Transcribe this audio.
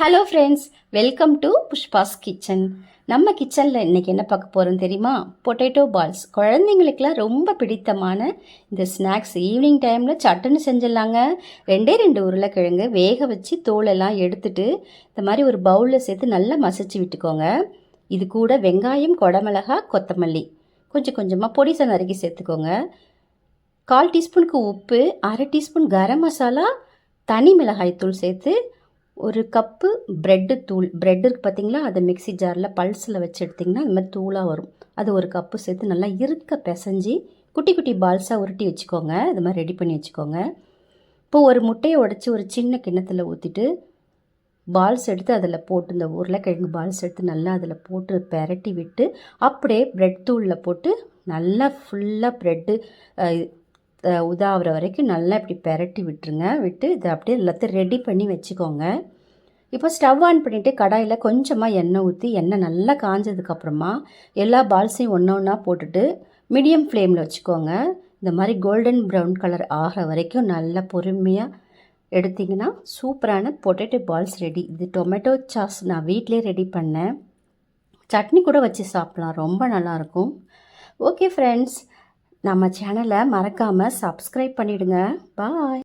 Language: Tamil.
Hello friends, welcome to Pushpa's kitchen. நம்ம கிச்சனில் இன்றைக்கி என்ன பார்க்க போகிறோம் தெரியுமா? Potato balls. குழந்தைங்களுக்கெல்லாம் ரொம்ப பிடித்தமான இந்த ஸ்நாக்ஸ் ஈவினிங் டைமில் சட்டுன்னு செஞ்சிடலாங்க. ரெண்டு உருளைக்கிழங்கு வேக வச்சு தோலெல்லாம் எடுத்துட்டு இந்த மாதிரி ஒரு பவுலில் சேர்த்து நல்லா மசிச்சு விட்டுக்கோங்க. இது கூட வெங்காயம், குடமிளகா, கொத்தமல்லி கொஞ்சம் கொஞ்சமாக பொடிசை நறுக்கி சேர்த்துக்கோங்க. 1/4 டீஸ்பூனுக்கு உப்பு, 1/2 டீஸ்பூன் கரம் மசாலா, தனி மிளகாய் தூள் சேர்த்து ஒரு கப்பு ப்ரெட்டு தூள். ப்ரெட் இருக்குது பார்த்தீங்களா, அதை மிக்ஸி ஜாரில் பல்ஸில் வச்சு எடுத்திங்கன்னா அது மாதிரி தூளாக வரும். அது ஒரு கப்பு சேர்த்து நல்லா இருக்க பிசைஞ்சு குட்டி குட்டி பால்ஸாக உருட்டி வச்சுக்கோங்க. இது மாதிரி ரெடி பண்ணி வச்சுக்கோங்க. இப்போது ஒரு முட்டையை உடச்சி ஒரு சின்ன கிண்ணத்தில் ஊற்றிட்டு பால்ஸ் எடுத்து அதில் போட்டு, இந்த உருளைக்கிழங்கு பால்ஸ் எடுத்து நல்லா அதில் போட்டு பெரட்டி விட்டு அப்படியே ப்ரெட் தூளில் போட்டு நல்லா ஃபுல்லாக ப்ரெட்டு உதாகிற வரைக்கும் நல்லா இப்படி பெரட்டி விட்டுருங்க. விட்டு இதை அப்படியே எல்லாத்தையும் ரெடி பண்ணி வச்சுக்கோங்க. இப்போ ஸ்டவ் ஆன் பண்ணிவிட்டு கடாயில் கொஞ்சமாக எண்ணெய் ஊற்றி, எண்ணெய் நல்லா காஞ்சதுக்கப்புறமா எல்லா பால்ஸையும் ஒன்று ஒன்றா போட்டுட்டு மீடியம் ஃப்ளேமில் வச்சுக்கோங்க. இந்த மாதிரி கோல்டன் ப்ரௌன் கலர் ஆகிற வரைக்கும் நல்லா பொறுமையாக எடுத்திங்கன்னா சூப்பரான பொட்டேட்டோ பால்ஸ் ரெடி. இது டொமேட்டோ சாஸ் நான் வீட்டிலே ரெடி பண்ணேன். சட்னி கூட வச்சு சாப்பிட்லாம், ரொம்ப நல்லாயிருக்கும். ஓகே ஃப்ரெண்ட்ஸ், நம்ம சேனலை மறக்காமல் சப்ஸ்கிரைப் பண்ணிவிடுங்க. பாய்.